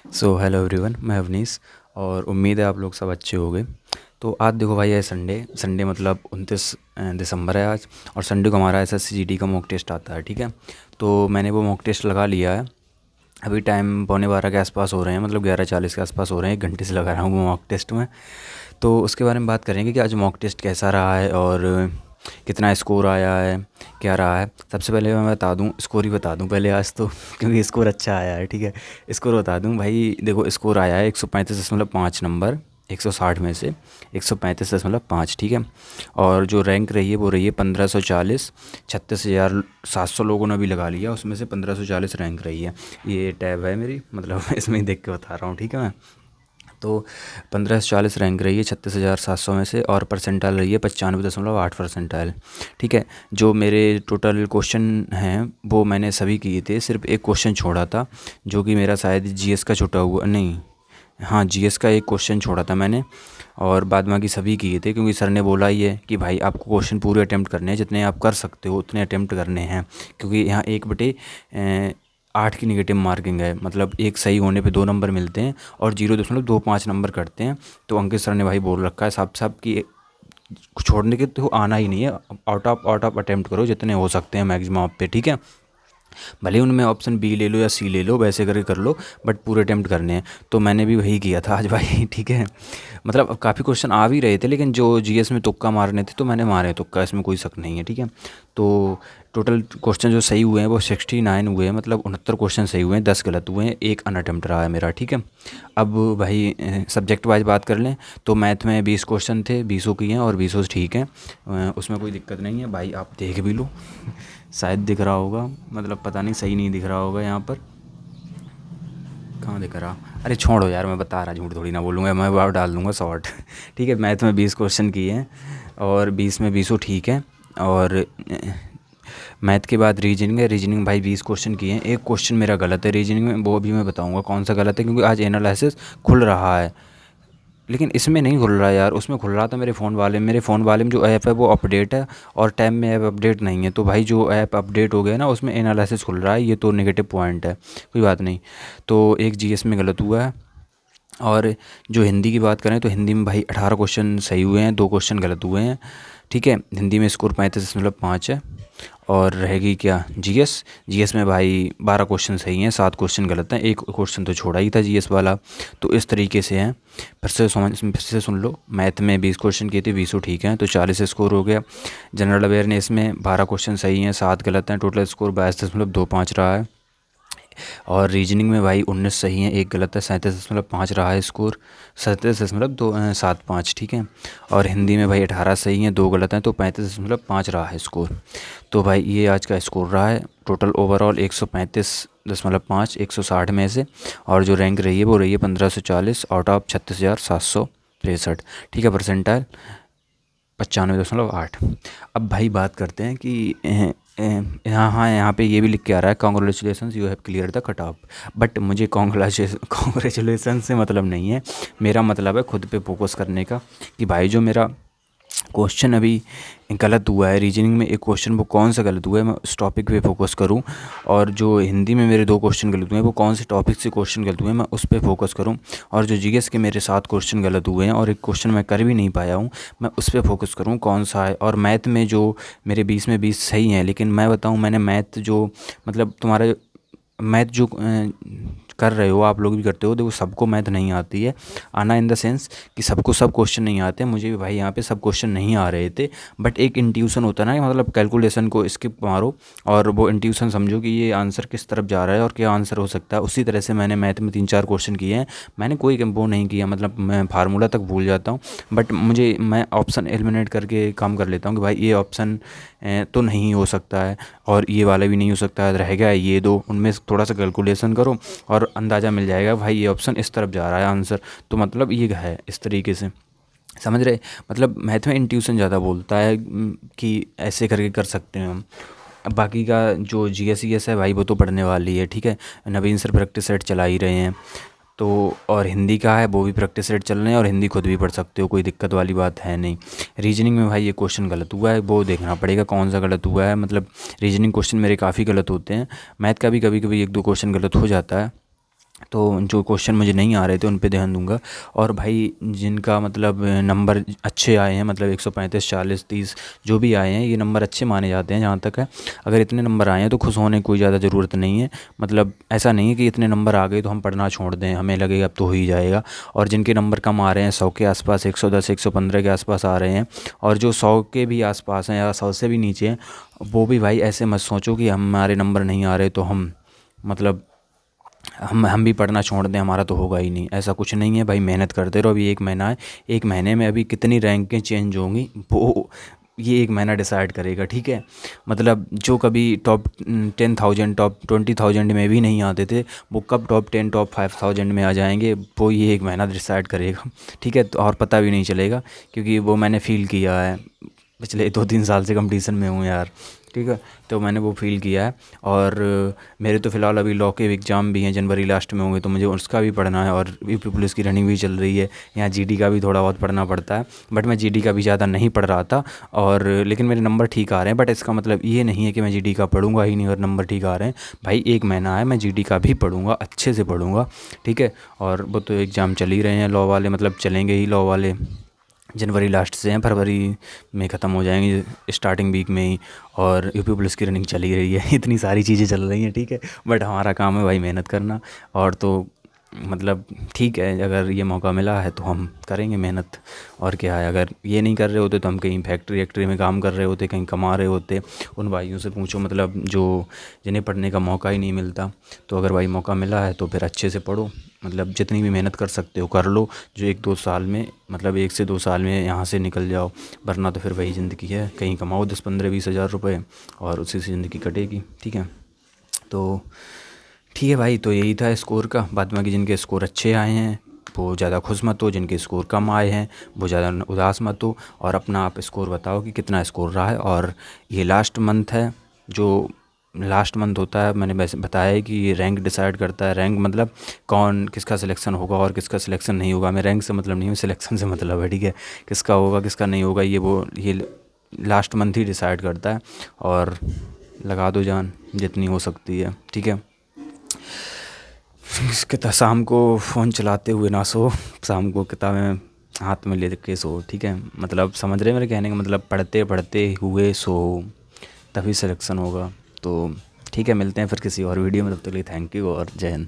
So hello everyone, मैं अवनीश। और उम्मीद है आप लोग सब अच्छे होंगे। तो आज देखो भाई, है संडे। संडे मतलब 29 दिसंबर है आज। और संडे को हमारा SSCGD का मॉक टेस्ट आता है, ठीक है। तो मैंने वो मॉक टेस्ट लगा लिया है। अभी टाइम 11:15 के आसपास हो रहे हैं, मतलब 11:40 के आसपास हो रहे हैं। 1 घंटे से लगा रहा हूँ वो मॉक टेस्ट में। तो उसके बारे में बात करेंगे कि आज मॉक टेस्ट कैसा रहा है और कितना स्कोर आया है, क्या रहा है। सबसे पहले मैं बता दूं, स्कोर ही बता दूं पहले आज तो क्योंकि स्कोर अच्छा आया है, ठीक है। स्कोर बता दूं भाई, देखो स्कोर आया है 135.5 नंबर 160 में से। 135.5, ठीक है। और जो रैंक रही है वो रही है 1540। 36,700 लोगों ने भी लगा लिया, उसमें से 1540 रैंक रही है। ये टैब है मेरी, मतलब इसमें ही देख के बता रहा हूँ, ठीक है। मैं तो 1540 रैंक रही है 36,700 में से। और परसेंटाइल रही है 95.8 परसेंटाइल, ठीक है। जो मेरे टोटल क्वेश्चन हैं वो मैंने सभी किए थे, सिर्फ एक क्वेश्चन छोड़ा था जो कि मेरा शायद जीएस का छूटा हुआ नहीं। हाँ, जीएस का एक क्वेश्चन छोड़ा था मैंने। और बाद बाकी सभी किए थे, क्योंकि सर ने बोला ही है कि भाई आपको क्वेश्चन पूरे अटेम्प्ट करने हैं, जितने आप कर सकते हो उतने अटेम्प्ट करने हैं। क्योंकि यहाँ 1/8 की निगेटिव मार्किंग है, मतलब एक सही होने पे 2 नंबर मिलते हैं और 0.25 नंबर कटते हैं। तो अंकित सर ने भाई बोल रखा है साफ साफ कि छोड़ने के तो आना ही नहीं है। आउट ऑफ अटेम्प्ट करो जितने हो सकते हैं मैक्सिमम आप पे, ठीक है। भले उनमें ऑप्शन बी ले लो या सी ले लो, वैसे करके कर लो, बट पूरे अटेम्प्ट करने हैं। तो मैंने भी वही किया था आज भाई ठीक है। मतलब काफ़ी क्वेश्चन आ भी रहे थे, लेकिन जो जीएस में तुक्का मारने थे तो मैंने मारे तुक्का, इसमें कोई शक नहीं है, ठीक है। तो टोटल क्वेश्चन जो सही हुए हैं वो 69 हुए हैं, मतलब 69 क्वेश्चन सही हुए हैं, 10 गलत हुए हैं, एक अनअटेम्प्ट रहा है मेरा, ठीक है। अब भाई सब्जेक्ट वाइज बात कर लें तो मैथ में 20 क्वेश्चन थे, 20 की हैं और 20 ठीक हैं। उसमें कोई दिक्कत नहीं है भाई, आप देख भी लो शायद दिख रहा होगा, मतलब पता नहीं, सही नहीं दिख रहा होगा यहाँ पर। कहाँ दिख रहा? अरे छोड़ो यार, मैं बता रहा, झूठ थोड़ी ना बोलूँगा, मैं बार डाल दूँगा शॉर्ट ठीक है। मैथ में 20 क्वेश्चन किए हैं और 20 में 20 ठीक है। और मैथ के बाद रीजनिंग है। रीजनिंग भाई 20 क्वेश्चन किए हैं, एक क्वेश्चन मेरा गलत है रीजनिंग में, वो भी मैं बताऊँगा कौन सा गलत है, क्योंकि आज एनालिसिस खुल रहा है। लेकिन इसमें नहीं खुल रहा यार, उसमें खुल रहा था मेरे फ़ोन वाले में। मेरे फ़ोन वाले में जो ऐप है वो अपडेट है और टैब में ऐप अपडेट नहीं है। तो भाई जो ऐप अपडेट हो गया ना, उसमें एनालिसिस खुल रहा है, ये तो नेगेटिव पॉइंट है, कोई बात नहीं। तो एक जीएस में गलत हुआ है। और जो हिंदी की बात करें तो हिंदी में भाई 18 क्वेश्चन सही हुए हैं, 2 क्वेश्चन गलत हुए हैं, ठीक है। हिंदी में स्कोर 35.5 है। और रहेगी क्या जीएस। जीएस में भाई 12 क्वेश्चन सही हैं, 7 क्वेश्चन गलत हैं, एक क्वेश्चन तो छोड़ा ही था जीएस वाला। तो इस तरीके से हैं। फिर से सुन लो, मैथ में 20 क्वेश्चन किए थे, 20 ठीक हैं, तो 40 स्कोर हो गया। जनरल अवेयरनेस में 12 क्वेश्चन सही हैं, 7 गलत हैं, टोटल स्कोर 22.25 रहा है। और रीजनिंग में भाई 19 सही हैं, एक गलत है, 37.5 रहा है स्कोर। 37.275, ठीक है। और हिंदी में भाई 18 सही हैं, 2 गलत हैं, तो 35.5 रहा है स्कोर। तो भाई ये आज का स्कोर रहा है। टोटल ओवरऑल 135.5 160 में से। और जो रैंक रही है वो रही है 1540 आउट ऑफ 36,763, ठीक है। परसेंटाइल 95.8। अब भाई बात करते हैं कि यहाँ, हाँ, यहाँ पे ये भी लिख के आ रहा है, congratulations you have clear the cut off. But मुझे कॉन्ग्रेचुलेसन से मतलब नहीं है। मेरा मतलब है खुद पे फोकस करने का, कि भाई जो मेरा क्वेश्चन अभी गलत हुआ है रीजनिंग में, एक क्वेश्चन वो कौन सा गलत हुआ है, मैं उस टॉपिक पे फोकस करूं। और जो हिंदी में मेरे 2 क्वेश्चन गलत हुए हैं वो कौन से टॉपिक से क्वेश्चन गलत हुए हैं, मैं उस पे फोकस करूं। और जो जीएस के मेरे 7 क्वेश्चन गलत हुए हैं और एक क्वेश्चन मैं कर भी नहीं पाया हूं, मैं उस पे फोकस करूं कौन सा है। और मैथ में जो मेरे 20 में 20 सही हैं, लेकिन मैं बताऊँ, मैंने मैथ जो, मतलब तुम्हारा मैथ जो कर रहे हो, आप लोग भी करते हो, देखो सबको मैथ नहीं आती है। आना इन द सेंस कि सबको सब क्वेश्चन नहीं आते। मुझे भी भाई यहाँ पे सब क्वेश्चन नहीं आ रहे थे, बट एक इंट्यूशन होता है ना, कि मतलब कैलकुलेशन को स्किप मारो और वो इंट्यूशन समझो कि ये आंसर किस तरफ जा रहा है और क्या आंसर हो सकता है। उसी तरह से मैंने मैथ में 3-4 क्वेश्चन किए हैं। मैंने कोई वो नहीं किया, मतलब मैं फार्मूला तक भूल जाता हूँ, बट मैं ऑप्शन एलिमिनेट करके काम कर लेता हूँ कि भाई ये ऑप्शन तो नहीं हो सकता है और ये वाला भी नहीं हो सकता है, रह गया ये दो, उनमें से थोड़ा सा कैलकुलेशन करो और अंदाज़ा मिल जाएगा भाई ये ऑप्शन इस तरफ जा रहा है आंसर। तो मतलब ये है इस तरीके से, समझ रहे। मतलब मैथ में इंट्यूशन ज़्यादा बोलता है कि ऐसे करके कर सकते हैं हम। अब बाकी का जो जीएस है भाई वो तो पढ़ने वाली है, ठीक है। नवीन सर प्रैक्टिस सेट चला ही रहे हैं। तो और हिंदी का है वो भी प्रैक्टिस सेट चल रहे हैं, और हिंदी खुद भी पढ़ सकते हो, कोई दिक्कत वाली बात है नहीं। रीजनिंग में भाई ये क्वेश्चन गलत हुआ है, वो देखना पड़ेगा कौन सा गलत हुआ है। मतलब रीजनिंग क्वेश्चन मेरे काफ़ी गलत होते हैं। मैथ का भी कभी कभी 1-2 क्वेश्चन गलत हो जाता है। तो जो क्वेश्चन मुझे नहीं आ रहे थे उन पे ध्यान दूंगा। और भाई जिनका मतलब नंबर अच्छे आए हैं, मतलब 135 40 30 जो भी आए हैं, ये नंबर अच्छे माने जाते हैं जहाँ तक है। अगर इतने नंबर आए हैं तो खुश होने की कोई ज़्यादा ज़रूरत नहीं है। मतलब ऐसा नहीं है कि इतने नंबर आ गए तो हम पढ़ना छोड़ दें, हमें लगेगा अब तो हो ही जाएगा। और जिनके नंबर कम आ रहे हैं, 100 के आसपास, 110 115 के आसपास आ रहे हैं, और जो 100 के भी आसपास हैं या 100 से भी नीचे हैं, वो भी भाई ऐसे मत सोचो कि हमारे नंबर नहीं आ रहे तो हम मतलब हम भी पढ़ना छोड़ दें, हमारा तो होगा ही नहीं। ऐसा कुछ नहीं है भाई, मेहनत करते रहो। अभी 1 महीना है, 1 महीने में अभी कितनी रैंकें चेंज होंगी वो ये 1 महीना डिसाइड करेगा, ठीक है। मतलब जो कभी टॉप 10,000 टॉप 20,000 में भी नहीं आते थे, वो कब टॉप 10 टॉप 5,000 में आ जाएंगे, वो ये 1 महीना डिसाइड करेगा, ठीक है। तो और पता भी नहीं चलेगा, क्योंकि वो मैंने फ़ील किया है। पिछले 2-3 साल से कंपटीशन में हूँ यार, ठीक है। तो मैंने वो फ़ील किया है। और मेरे तो फ़िलहाल अभी लॉ के एग्ज़ाम भी हैं, जनवरी लास्ट में होंगे, तो मुझे उसका भी पढ़ना है। और यूपी पुलिस की रनिंग भी चल रही है, यहाँ जीडी का भी थोड़ा बहुत पढ़ना पड़ता है। बट मैं जीडी का भी ज़्यादा नहीं पढ़ रहा था, और लेकिन मेरे नंबर ठीक आ रहे हैं। बट इसका मतलब ये नहीं है कि मैं जीडी का पढ़ूंगा ही नहीं और नंबर ठीक आ रहे हैं। भाई 1 महीना है, मैं जीडी का भी पढ़ूंगा, अच्छे से पढ़ूंगा, ठीक है। और वो तो एग्ज़ाम चल ही रहे हैं लॉ वाले, मतलब चलेंगे ही लॉ वाले। जनवरी लास्ट से हैं, फरवरी में ख़त्म हो जाएंगे, स्टार्टिंग वीक में ही। और यूपी पुलिस की रनिंग चल ही रही है इतनी सारी चीज़ें चल रही हैं, ठीक है। बट हमारा काम है भाई मेहनत करना। और तो मतलब ठीक है, अगर ये मौका मिला है तो हम करेंगे मेहनत। और क्या है, अगर ये नहीं कर रहे होते तो हम कहीं फैक्ट्री वैक्ट्री में काम कर रहे होते, कहीं कमा रहे होते। उन भाइयों से पूछो, मतलब जो जिन्हें पढ़ने का मौका ही नहीं मिलता। तो अगर भाई मौका मिला है तो फिर अच्छे से पढ़ो, मतलब जितनी भी मेहनत कर सकते हो कर लो। जो 1-2 साल में, मतलब 1 से 2 साल में यहाँ से निकल जाओ। वरना तो फिर वही ज़िंदगी है, कहीं कमाओ 10-15-20 हज़ार रुपये और उसी से ज़िंदगी कटेगी, ठीक है। तो ठीक है भाई, तो यही था स्कोर का। बाद में कि जिनके स्कोर अच्छे आए हैं वो ज़्यादा खुश मत हो, जिनके स्कोर कम आए हैं वो ज़्यादा उदास मत हो। और अपना आप स्कोर बताओ कि कितना स्कोर रहा है। और ये लास्ट मंथ है, जो लास्ट मंथ होता है, मैंने वैसे बताया है कि ये रैंक डिसाइड करता है। रैंक मतलब कौन किसका सिलेक्शन होगा और किसका सिलेक्शन नहीं होगा। हमें रैंक से मतलब नहीं है, सिलेक्शन से मतलब है, ठीक है। किसका होगा किसका नहीं होगा ये लास्ट मंथ ही डिसाइड करता है। और लगा दो जान जितनी हो सकती है, ठीक है। शाम को फ़ोन चलाते हुए ना सो, शाम को किताबें हाथ में ले के सो, ठीक है। मतलब समझ रहे हैं मेरे कहने का मतलब, पढ़ते पढ़ते हुए सो, तभी सिलेक्शन होगा। तो ठीक है, मिलते हैं फिर किसी और वीडियो में, तब तक के लिए थैंक यू और जय हिंद।